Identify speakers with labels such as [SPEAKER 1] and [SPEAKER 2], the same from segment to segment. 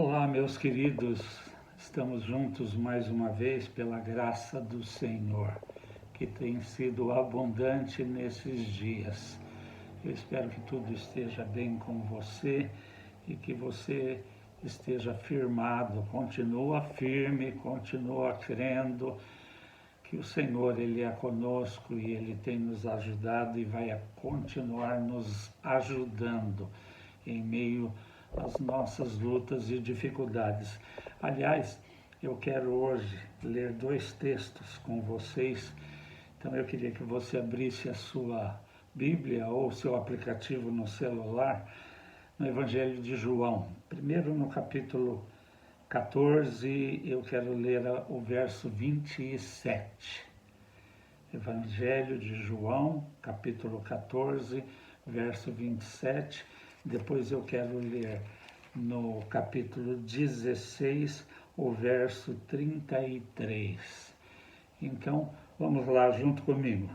[SPEAKER 1] Olá, meus queridos, estamos juntos mais uma vez pela graça do Senhor, que tem sido abundante nesses dias. Eu espero que tudo esteja bem com você e que você esteja firmado, continua firme, continua crendo que o Senhor, Ele é conosco e Ele tem nos ajudado e vai continuar nos ajudando em meio às nossas lutas e dificuldades. Aliás, eu quero hoje ler 2 textos com vocês, então eu queria que você abrisse a sua Bíblia ou o seu aplicativo no celular, no Evangelho de João. Primeiro no capítulo 14, eu quero ler o verso 27. Evangelho de João, capítulo 14, verso 27. Depois eu quero ler no capítulo 16, o verso 33. Então, vamos lá junto comigo.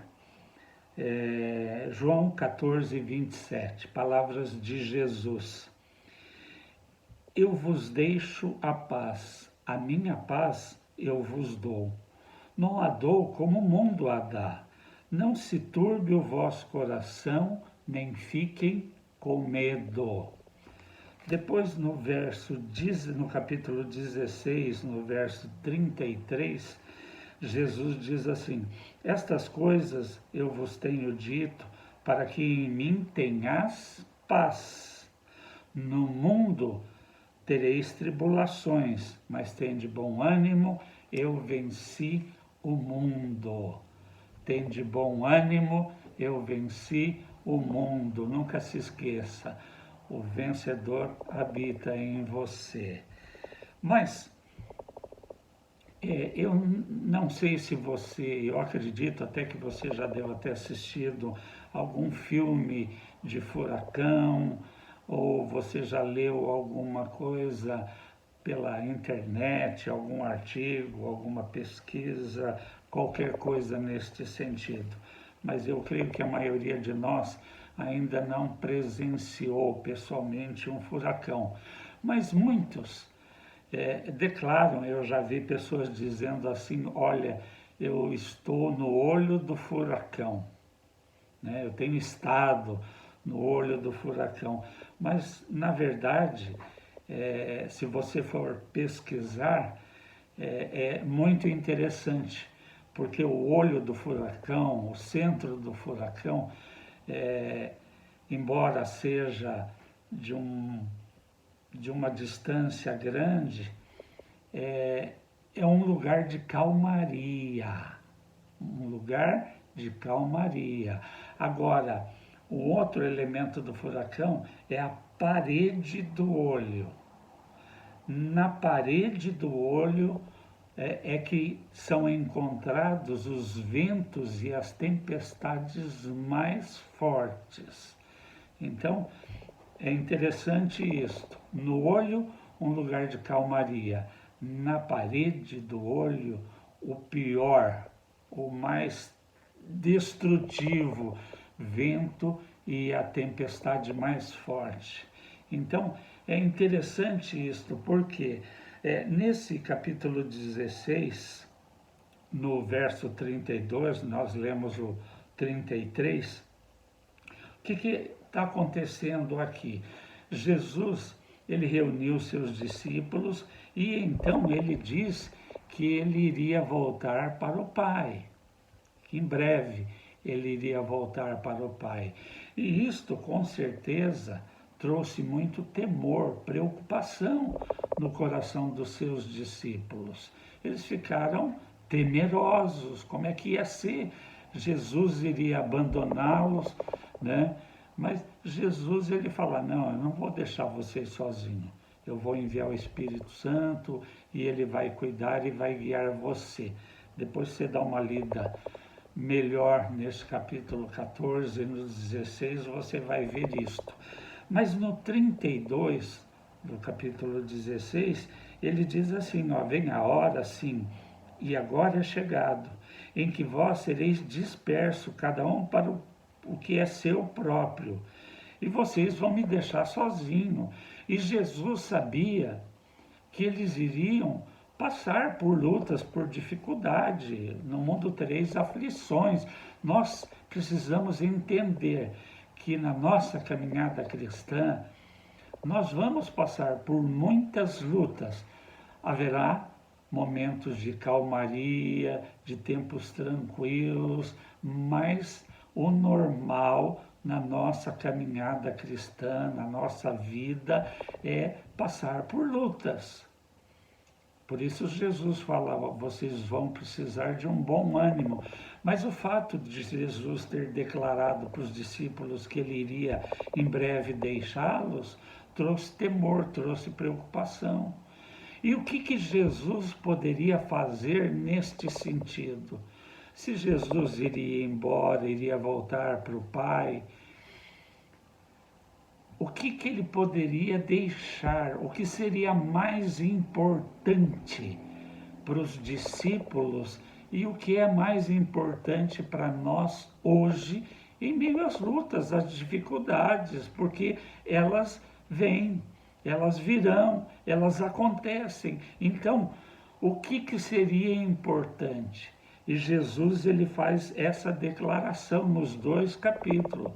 [SPEAKER 1] João 14, 27, palavras de Jesus. Eu vos deixo a paz, a minha paz eu vos dou. Não a dou como o mundo a dá. Não se turbe o vosso coração, nem fiquem com medo. Depois no capítulo 16, no verso 33, Jesus diz assim: estas coisas eu vos tenho dito para que em mim tenhas paz. No mundo tereis tribulações, mas tende bom ânimo, eu venci o mundo. Tende bom ânimo, eu venci o mundo. Nunca se esqueça, o vencedor habita em você. Mas eu não sei se eu acredito até que você já deve ter assistido algum filme de furacão, ou você já leu alguma coisa pela internet, algum artigo, alguma pesquisa, qualquer coisa neste sentido. Mas eu creio que a maioria de nós ainda não presenciou pessoalmente um furacão. Mas muitos declaram, eu já vi pessoas dizendo assim: olha, eu estou no olho do furacão, né? Eu tenho estado no olho do furacão. Mas, na verdade, se você for pesquisar, é muito interessante, porque o olho do furacão, o centro do furacão, embora seja de uma distância grande, é um lugar de calmaria, um lugar de calmaria. Agora, o outro elemento do furacão é a parede do olho. Na parede do olho é que são encontrados os ventos e as tempestades mais fortes. Então, é interessante isto. No olho, um lugar de calmaria. Na parede do olho, o pior, o mais destrutivo vento e a tempestade mais forte. Então, é interessante isto, porque nesse capítulo 16, no verso 32, nós lemos o 33, o que está acontecendo aqui? Jesus, ele reuniu seus discípulos e então ele diz que ele iria voltar para o Pai, que em breve ele iria voltar para o Pai. E isto, com certeza, trouxe muito temor, preocupação no coração dos seus discípulos. Eles ficaram temerosos, como é que ia ser? Jesus iria abandoná-los, né? Mas Jesus, ele fala: não, eu não vou deixar vocês sozinhos. Eu vou enviar o Espírito Santo e ele vai cuidar e vai guiar você. Depois você dá uma lida melhor nesse capítulo 14, no 16, você vai ver isto. Mas no 32 do capítulo 16, ele diz assim: ó, vem a hora, sim, e agora é chegado, em que vós sereis dispersos, cada um para o que é seu próprio, e vocês vão me deixar sozinho. E Jesus sabia que eles iriam passar por lutas, por dificuldade. No mundo tereis aflições. Nós precisamos entender que na nossa caminhada cristã, nós vamos passar por muitas lutas. Haverá momentos de calmaria, de tempos tranquilos, mas o normal na nossa caminhada cristã, na nossa vida, é passar por lutas. Por isso Jesus falava, vocês vão precisar de um bom ânimo. Mas o fato de Jesus ter declarado para os discípulos que ele iria em breve deixá-los, trouxe temor, trouxe preocupação. E o que Jesus poderia fazer neste sentido? Se Jesus iria embora, iria voltar para o Pai, o que ele poderia deixar? O que seria mais importante para os discípulos e o que é mais importante para nós hoje, em meio às lutas, às dificuldades, porque elas vêm, elas virão, elas acontecem. Então, o que seria importante? E Jesus ele faz essa declaração nos 2 capítulos.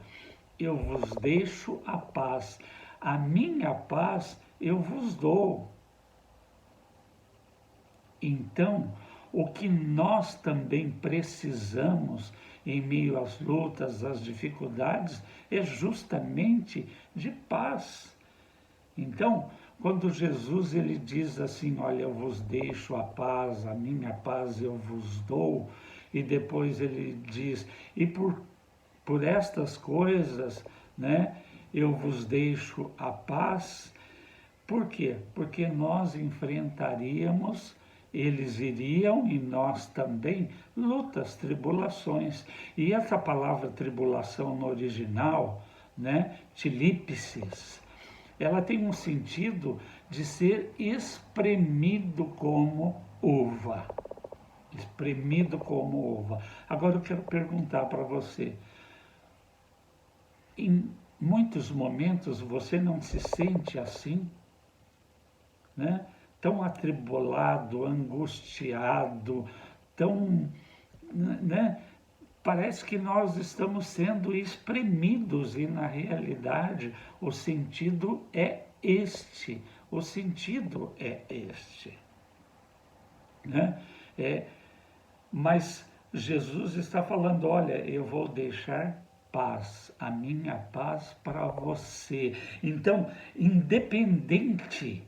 [SPEAKER 1] Eu vos deixo a paz, a minha paz eu vos dou. Então, o que nós também precisamos em meio às lutas, às dificuldades, é justamente de paz. Então, quando Jesus ele diz assim, olha, eu vos deixo a paz, a minha paz eu vos dou, e depois ele diz, e por estas coisas, né, eu vos deixo a paz. Por quê? Porque nós enfrentaríamos, eles iriam e nós também, lutas, tribulações. E essa palavra tribulação no original, né, tilípsis, ela tem um sentido de ser espremido como uva. Espremido como uva. Agora eu quero perguntar para você, em muitos momentos você não se sente assim, né? Tão atribulado, angustiado, tão, né? Parece que nós estamos sendo espremidos e na realidade o sentido é este, o sentido é este, né? Mas Jesus está falando, olha, eu vou deixar paz, a minha paz para você. Então, independente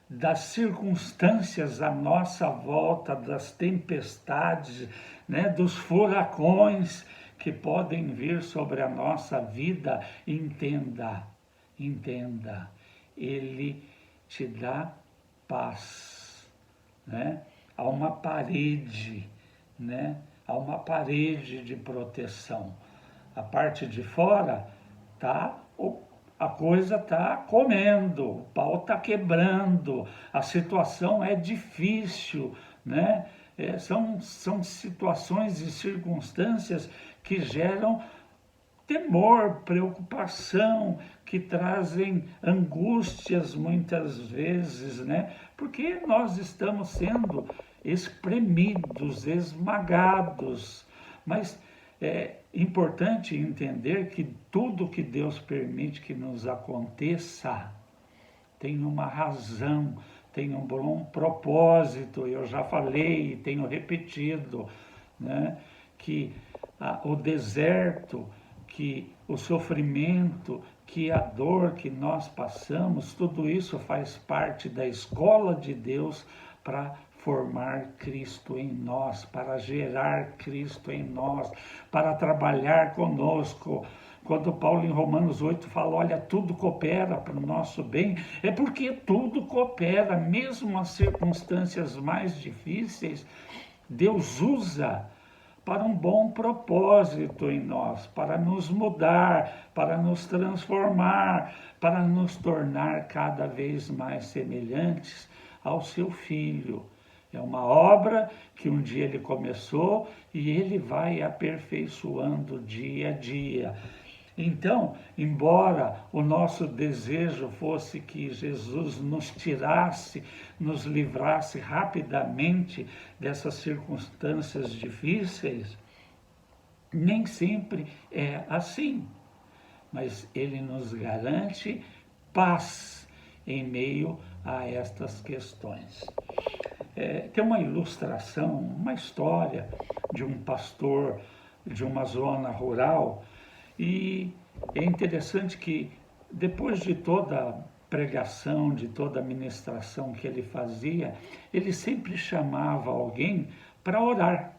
[SPEAKER 1] das circunstâncias à nossa volta, das tempestades, né, dos furacões que podem vir sobre a nossa vida, entenda, ele te dá paz, né? Há uma parede, né? Há uma parede de proteção. A parte de fora a coisa está comendo, o pau está quebrando, a situação é difícil, né? São situações e circunstâncias que geram temor, preocupação, que trazem angústias muitas vezes, né? Porque nós estamos sendo espremidos, esmagados, mas é importante entender que tudo que Deus permite que nos aconteça tem uma razão, tem um bom propósito. Eu já falei e tenho repetido, né, que o deserto, que o sofrimento, que a dor que nós passamos, tudo isso faz parte da escola de Deus para formar Cristo em nós, para gerar Cristo em nós, para trabalhar conosco. Quando Paulo em Romanos 8 fala, olha, tudo coopera para o nosso bem, é porque tudo coopera, mesmo as circunstâncias mais difíceis, Deus usa para um bom propósito em nós, para nos mudar, para nos transformar, para nos tornar cada vez mais semelhantes ao seu Filho. É uma obra que um dia ele começou e ele vai aperfeiçoando dia a dia. Então, embora o nosso desejo fosse que Jesus nos tirasse, nos livrasse rapidamente dessas circunstâncias difíceis, nem sempre é assim, mas Ele nos garante paz em meio a estas questões. Tem uma ilustração, uma história de um pastor de uma zona rural, e é interessante que depois de toda pregação, de toda ministração que ele fazia, ele sempre chamava alguém para orar.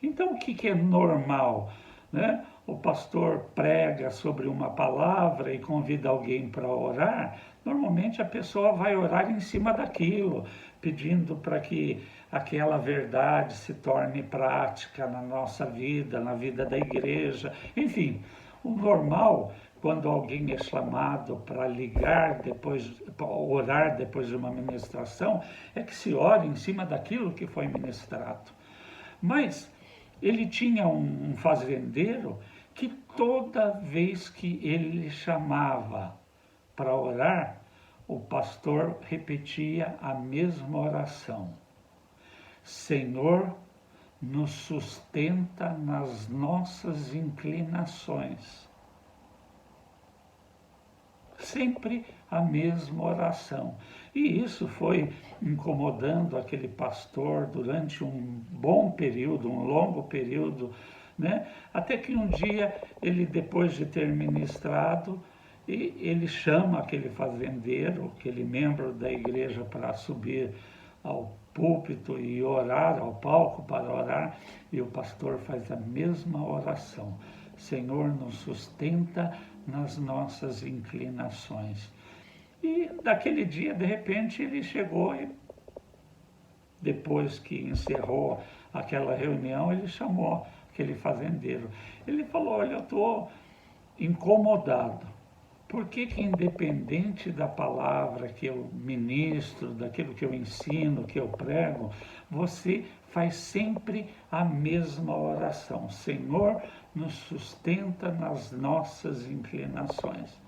[SPEAKER 1] Então, o que é normal, né? O pastor prega sobre uma palavra e convida alguém para orar. Normalmente a pessoa vai orar em cima daquilo, pedindo para que aquela verdade se torne prática na nossa vida, na vida da igreja. Enfim, o normal, quando alguém é chamado para ligar depois, para orar depois de uma ministração, é que se ore em cima daquilo que foi ministrado. Mas ele tinha um fazendeiro que toda vez que ele chamava para orar, o pastor repetia a mesma oração: Senhor, nos sustenta nas nossas inclinações. Sempre a mesma oração. E isso foi incomodando aquele pastor durante um bom período, um longo período, né? Até que um dia ele, depois de ter ministrado, ele chama aquele fazendeiro, aquele membro da igreja, para subir ao púlpito e orar, ao palco para orar, e o pastor faz a mesma oração: Senhor, nos sustenta nas nossas inclinações. E daquele dia, de repente, ele chegou e, depois que encerrou aquela reunião, ele chamou aquele fazendeiro. Ele falou: olha, eu estou incomodado. Por que independente da palavra que eu ministro, daquilo que eu ensino, que eu prego, você faz sempre a mesma oração: Senhor, nos sustenta nas nossas inclinações.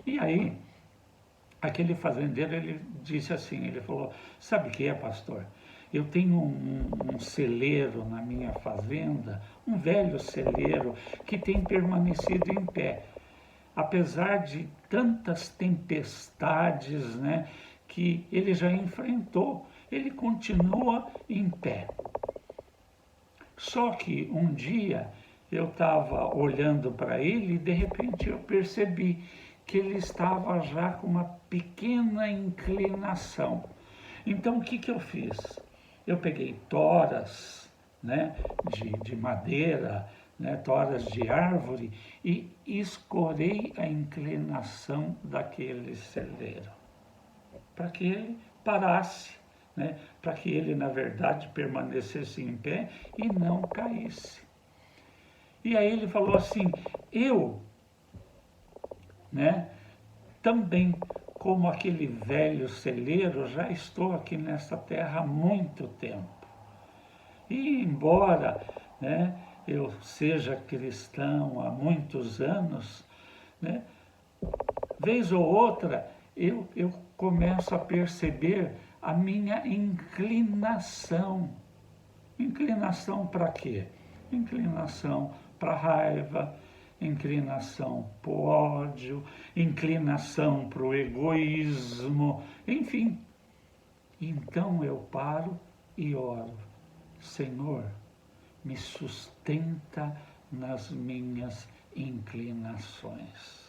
[SPEAKER 1] E aí, aquele fazendeiro, ele disse assim, ele falou: sabe o que é, pastor? Eu tenho um celeiro na minha fazenda, um velho celeiro que tem permanecido em pé, apesar de tantas tempestades, né, que ele já enfrentou, ele continua em pé. Só que um dia eu estava olhando para ele e de repente eu percebi que ele estava já com uma pequena inclinação. Então o que eu fiz? Eu peguei toras, né, de madeira, né, toras de árvore, e escorei a inclinação daquele celeiro, para que ele parasse, né, para que ele, na verdade, permanecesse em pé e não caísse. E aí ele falou assim: eu, né, também, como aquele velho celeiro, já estou aqui nessa terra há muito tempo. E embora, né, eu seja cristão há muitos anos, né, vez ou outra eu começo a perceber a minha inclinação. Inclinação para quê? Inclinação para raiva, inclinação para o ódio, inclinação para o egoísmo, enfim. Então eu paro e oro: Senhor, me sustenta nas minhas inclinações.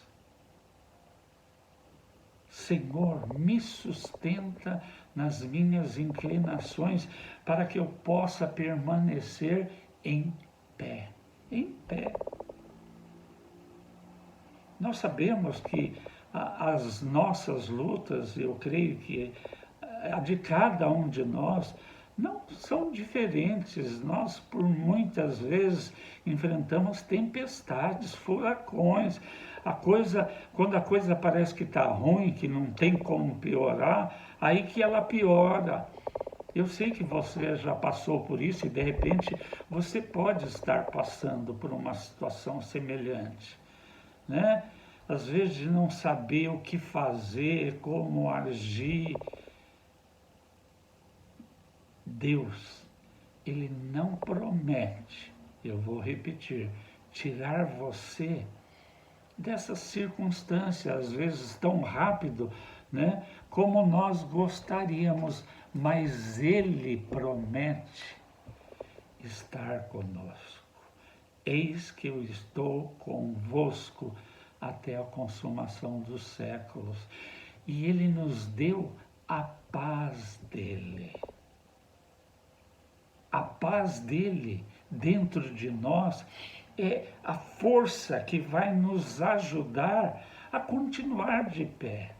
[SPEAKER 1] Senhor, me sustenta nas minhas inclinações, para que eu possa permanecer em pé. Em pé. Nós sabemos que as nossas lutas, eu creio que a de cada um de nós, não são diferentes. Nós, por muitas vezes, enfrentamos tempestades, furacões. Quando a coisa parece que está ruim, que não tem como piorar, aí que ela piora. Eu sei que você já passou por isso e, de repente, você pode estar passando por uma situação semelhante, né? Às vezes de não saber o que fazer, como agir. Deus, Ele não promete, eu vou repetir, tirar você dessas circunstâncias, às vezes tão rápido, né, como nós gostaríamos, mas Ele promete estar conosco. Eis que eu estou convosco até a consumação dos séculos. E Ele nos deu a paz dEle. A paz dEle dentro de nós é a força que vai nos ajudar a continuar de pé,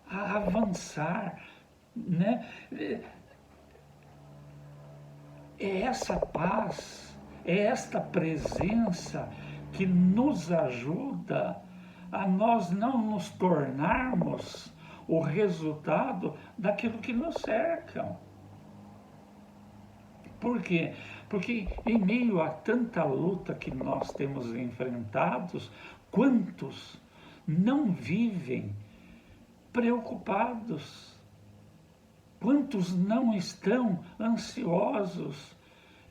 [SPEAKER 1] a avançar, né? É essa paz, é esta presença que nos ajuda a nós não nos tornarmos o resultado daquilo que nos cercam. Por quê? Porque em meio a tanta luta que nós temos enfrentados, quantos não vivem preocupados? Quantos não estão ansiosos?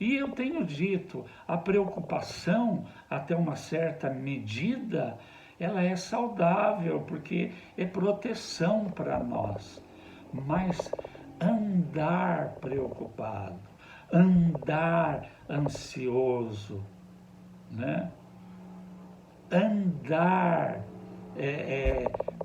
[SPEAKER 1] E eu tenho dito, a preocupação, até uma certa medida, ela é saudável, porque é proteção para nós. Mas andar preocupado, andar ansioso, né? Andar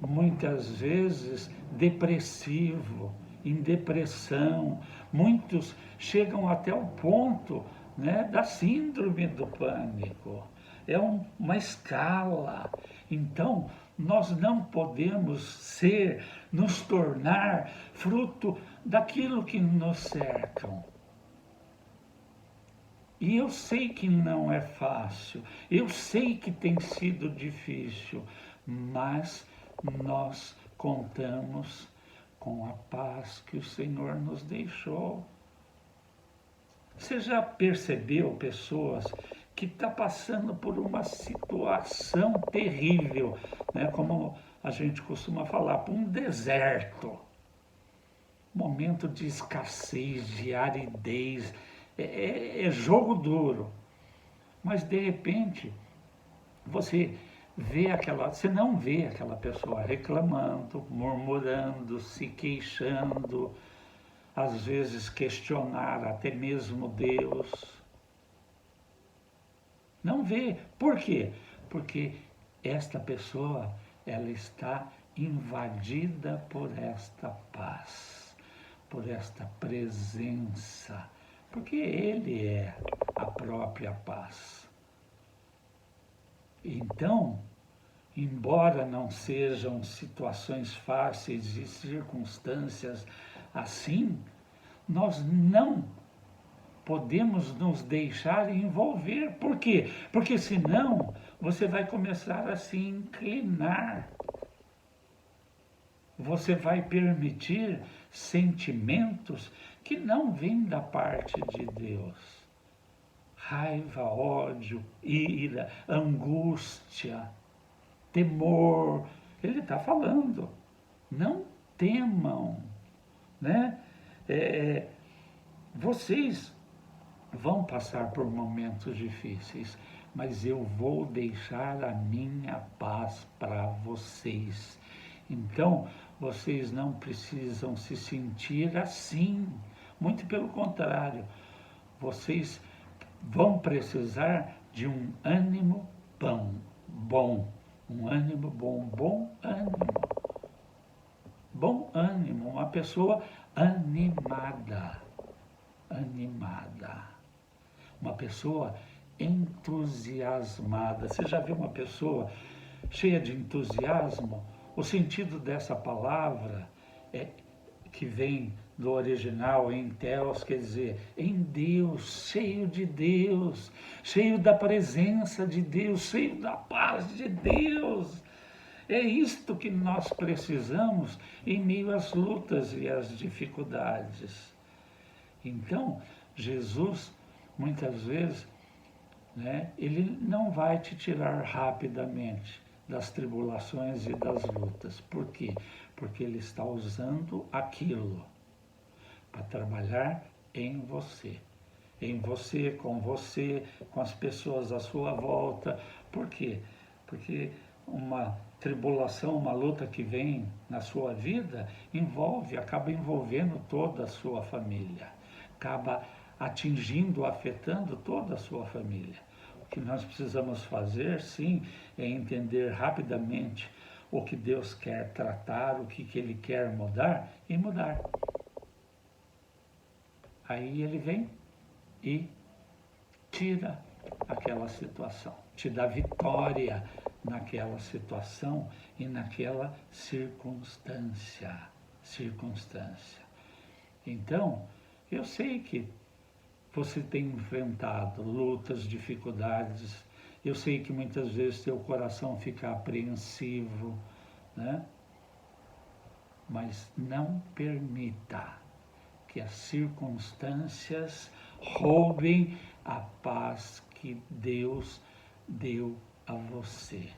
[SPEAKER 1] muitas vezes depressivo, em depressão. Muitos chegam até o ponto, né, da síndrome do pânico. É uma escala. Então, nós não podemos nos tornar fruto daquilo que nos cercam. E eu sei que não é fácil, eu sei que tem sido difícil, mas nós contamos com a paz que o Senhor nos deixou. Você já percebeu pessoas que estão passando por uma situação terrível, né? Como a gente costuma falar, por um deserto, momento de escassez, de aridez, é jogo duro, mas de repente você não vê aquela pessoa reclamando, murmurando, se queixando, às vezes questionar até mesmo Deus. Não vê. Por quê? Porque esta pessoa, ela está invadida por esta paz, por esta presença, porque Ele é a própria paz. Então, embora não sejam situações fáceis e circunstâncias assim, nós não podemos nos deixar envolver. Por quê? Porque senão você vai começar a se inclinar. Você vai permitir sentimentos que não vêm da parte de Deus. Raiva, ódio, ira, angústia, temor. Ele está falando. Não temam, né? Vocês vão passar por momentos difíceis, mas eu vou deixar a minha paz para vocês. Então, vocês não precisam se sentir assim. Muito pelo contrário, vocês vão precisar de um ânimo bom. Um ânimo bom, bom ânimo, uma pessoa animada, uma pessoa entusiasmada. Você já viu uma pessoa cheia de entusiasmo? O sentido dessa palavra que vem do original em Theos, quer dizer, em Deus, cheio da presença de Deus, cheio da paz de Deus. É isto que nós precisamos em meio às lutas e às dificuldades. Então, Jesus, muitas vezes, né? Ele não vai te tirar rapidamente das tribulações e das lutas. Por quê? Porque ele está usando aquilo para trabalhar em você. Em você, com as pessoas à sua volta. Por quê? Porque uma tribulação, uma luta que vem na sua vida, acaba envolvendo toda a sua família. Acaba atingindo, afetando toda a sua família. O que nós precisamos fazer, sim, é entender rapidamente o que Deus quer tratar, o que Ele quer mudar e mudar. Aí Ele vem e tira aquela situação, te dá vitória naquela situação e naquela circunstância. Então, eu sei que você tem enfrentado lutas, dificuldades, eu sei que muitas vezes teu coração fica apreensivo, né? Mas não permita que as circunstâncias roubem a paz que Deus deu a você,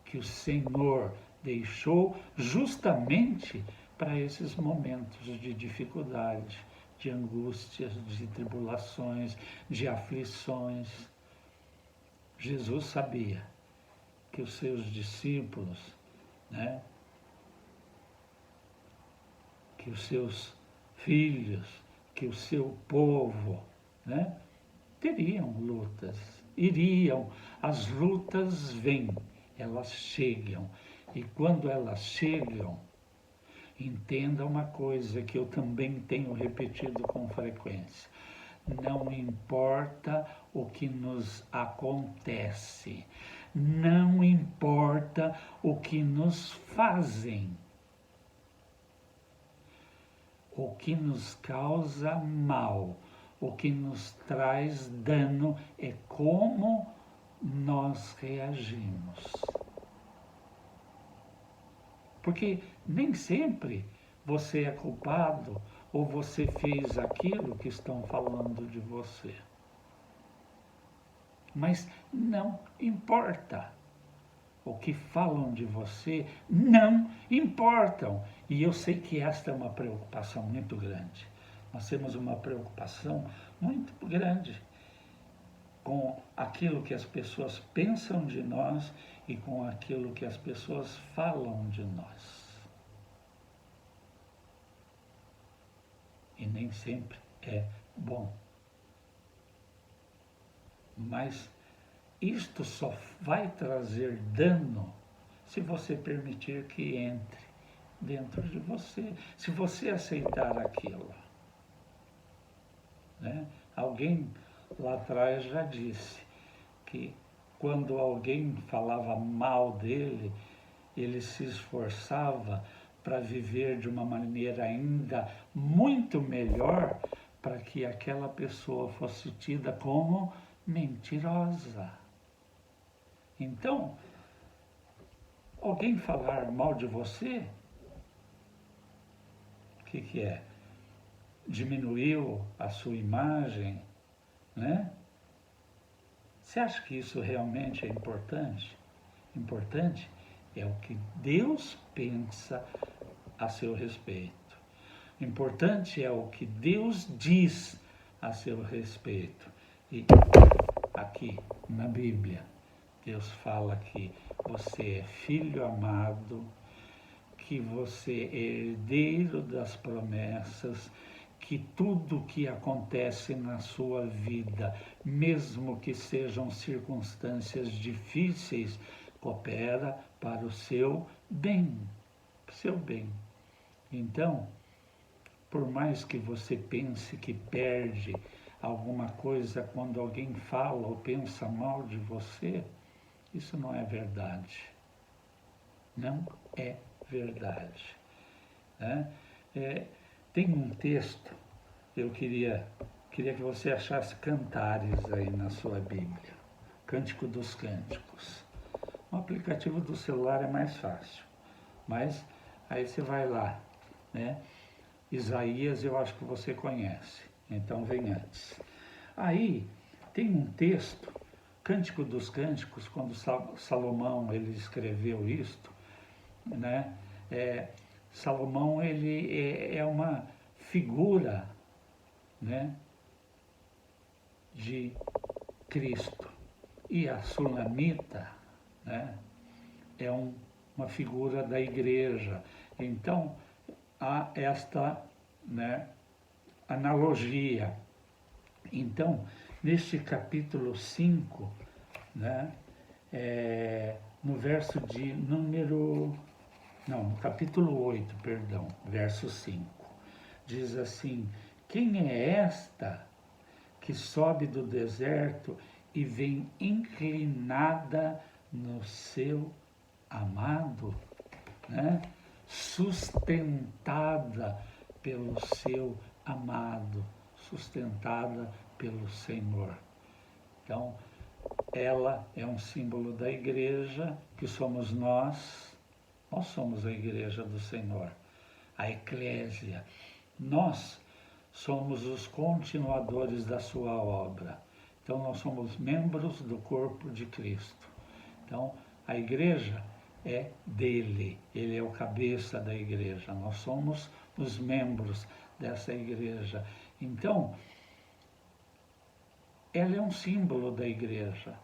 [SPEAKER 1] que o Senhor deixou justamente para esses momentos de dificuldade, de angústias, de tribulações, de aflições. Jesus sabia que os seus discípulos, né, que os seus filhos, que o seu povo, né, teriam lutas, as lutas vêm, elas chegam, e quando elas chegam, entenda uma coisa que eu também tenho repetido com frequência: não importa o que nos acontece, não importa o que nos fazem, o que nos causa mal, o que nos traz dano é como nós reagimos. Porque nem sempre você é culpado ou você fez aquilo que estão falando de você. Mas não importa. O que falam de você não importam. E eu sei que esta é uma preocupação muito grande. Nós temos uma preocupação muito grande com aquilo que as pessoas pensam de nós e com aquilo que as pessoas falam de nós. E nem sempre é bom. Mas isto só vai trazer dano se você permitir que entre dentro de você, se você aceitar aquilo, né? Alguém lá atrás já disse que quando alguém falava mal dele, ele se esforçava para viver de uma maneira ainda muito melhor, para que aquela pessoa fosse tida como mentirosa. Então, alguém falar mal de você, o que é? Diminuiu a sua imagem, né? Você acha que isso realmente é importante? Importante é o que Deus pensa a seu respeito. Importante é o que Deus diz a seu respeito. E aqui na Bíblia, Deus fala que você é filho amado, que você é herdeiro das promessas, que tudo que acontece na sua vida, mesmo que sejam circunstâncias difíceis, coopera para o seu bem, Então, por mais que você pense que perde alguma coisa quando alguém fala ou pensa mal de você, isso não é verdade. Não é verdade. Né? Tem um texto, eu queria que você achasse Cantares aí na sua Bíblia. Cântico dos Cânticos. O aplicativo do celular é mais fácil, mas aí você vai lá, né? Isaías eu acho que você conhece, então vem antes. Aí tem um texto Cântico dos Cânticos, quando Salomão ele escreveu isto, né? Salomão ele é uma figura, né, de Cristo. E a Sulamita, né, é uma figura da igreja. Então, há esta, né, analogia. Então, neste capítulo 5, né, no verso de número... Não, no capítulo 8, perdão, verso 5, diz assim: quem é esta que sobe do deserto e vem inclinada no seu amado, né? Sustentada pelo seu amado, sustentada pelo Senhor. Então, ela é um símbolo da igreja, que somos nós somos a igreja do Senhor, a eclésia. Nós somos os continuadores da sua obra. Então, nós somos membros do corpo de Cristo. Então, a igreja é dele, ele é o cabeça da igreja. Nós somos os membros dessa igreja. Então, ela é um símbolo da igreja.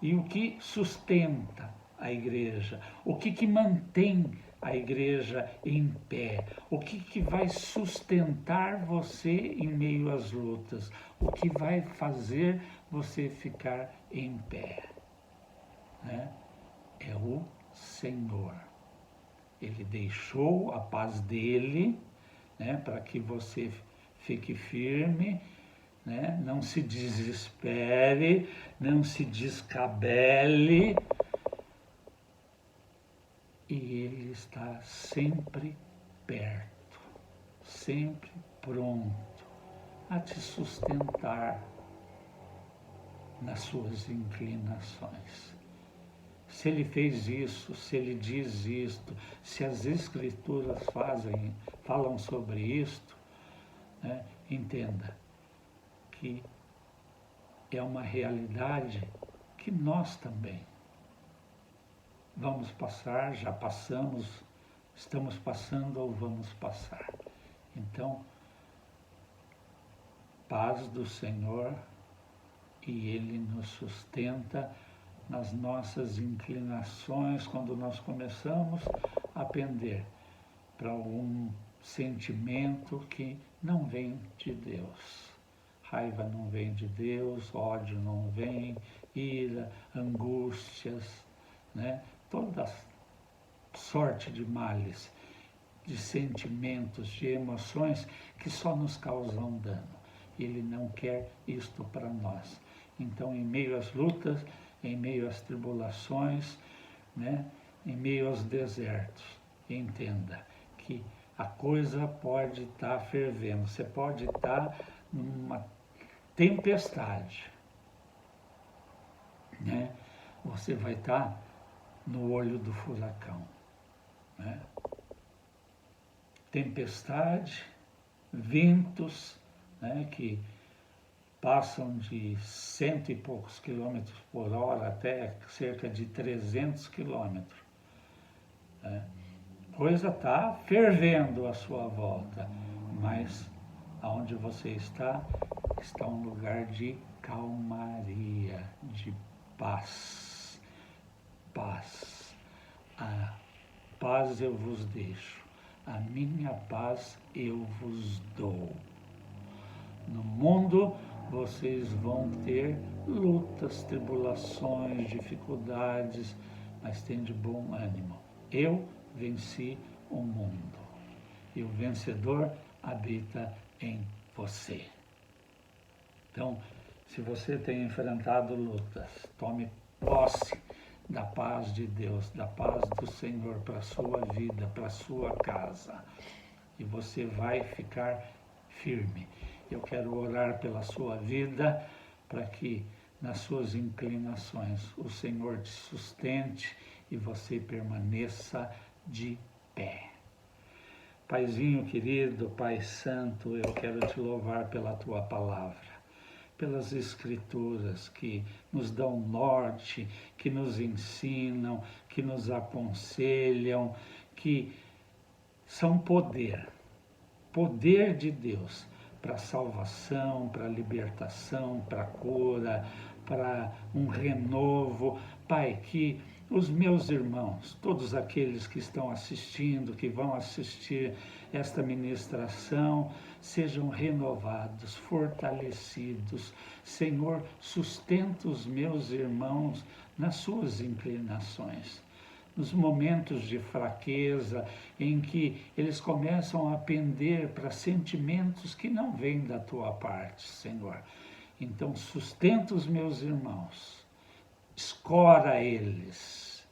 [SPEAKER 1] E o que sustenta a igreja? O que mantém a igreja em pé? O que vai sustentar você em meio às lutas? O que vai fazer você ficar em pé? Né? É o Senhor. Ele deixou a paz dele, né, para que você fique firme, né? Não se desespere, não se descabele. E ele está sempre perto, sempre pronto a te sustentar nas suas inclinações. Se ele fez isso, se ele diz isto, se as Escrituras falam sobre isto, né, entenda que é uma realidade que nós também vamos passar, já passamos, estamos passando ou vamos passar. Então, paz do Senhor, e Ele nos sustenta nas nossas inclinações, quando nós começamos a pender para algum sentimento que não vem de Deus. Raiva não vem de Deus, ódio não vem, ira, angústias, né? Toda sorte de males, de sentimentos, de emoções que só nos causam dano. Ele não quer isto para nós. Então, em meio às lutas, em meio às tribulações, né, em meio aos desertos, entenda que a coisa pode estar fervendo, você pode estar numa tempestade, né? Você vai estar no olho do furacão, né? Tempestade, ventos, né, que passam de 100 e poucos quilômetros por hora até cerca de 300 quilômetros. Né? A coisa está fervendo à sua volta, mas aonde você está um lugar de calmaria, de paz. Paz. A paz eu vos deixo, a minha paz eu vos dou. No mundo vocês vão ter lutas, tribulações, dificuldades, mas tem de bom ânimo. Eu venci o mundo e o vencedor habita em você. Então, se você tem enfrentado lutas, tome posse da paz de Deus, da paz do Senhor para a sua vida, para a sua casa. E você vai ficar firme. Eu quero orar pela sua vida, para que nas suas inclinações o Senhor te sustente e você permaneça de pé. Paizinho querido, Pai Santo, eu quero te louvar pela tua palavra. pelas Escrituras que nos dão norte, que nos ensinam, que nos aconselham, que são poder de Deus para a salvação, para a libertação, para a cura, para um renovo. Pai, que os meus irmãos, todos aqueles que estão assistindo, que vão assistir esta ministração, sejam renovados, fortalecidos. Senhor, sustenta os meus irmãos nas suas inclinações, nos momentos de fraqueza, em que eles começam a pender para sentimentos que não vêm da tua parte, Senhor. Então, sustenta os meus irmãos, escora eles,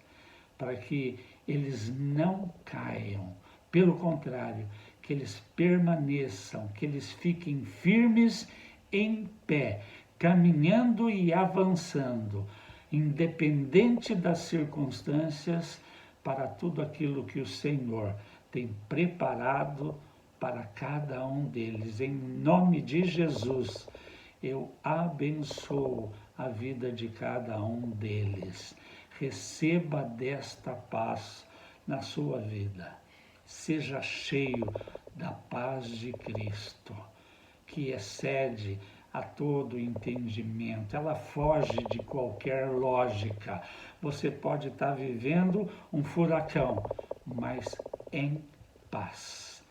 [SPEAKER 1] para que eles não caiam. Pelo contrário, que eles permaneçam, que eles fiquem firmes em pé, caminhando e avançando, independente das circunstâncias, para tudo aquilo que o Senhor tem preparado para cada um deles. Em nome de Jesus, eu abençoo a vida de cada um deles. Receba desta paz na sua vida. Seja cheio da paz de Cristo, que excede a todo entendimento. Ela foge de qualquer lógica. Você pode estar vivendo um furacão, mas em paz,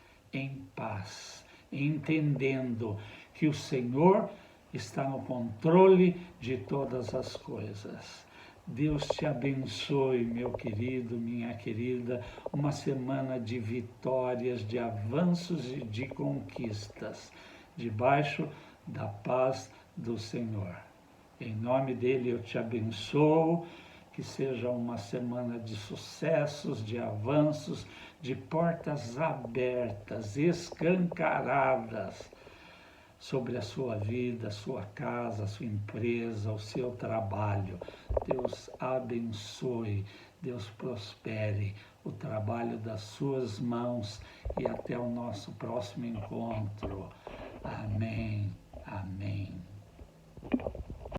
[SPEAKER 1] entendendo que o Senhor está no controle de todas as coisas. Deus te abençoe, meu querido, minha querida, uma semana de vitórias, de avanços e de conquistas, debaixo da paz do Senhor. Em nome dele eu te abençoo, que seja uma semana de sucessos, de avanços, de portas abertas, escancaradas, sobre a sua vida, a sua casa, a sua empresa, o seu trabalho. Deus abençoe, Deus prospere o trabalho das suas mãos e até o nosso próximo encontro. Amém. Amém.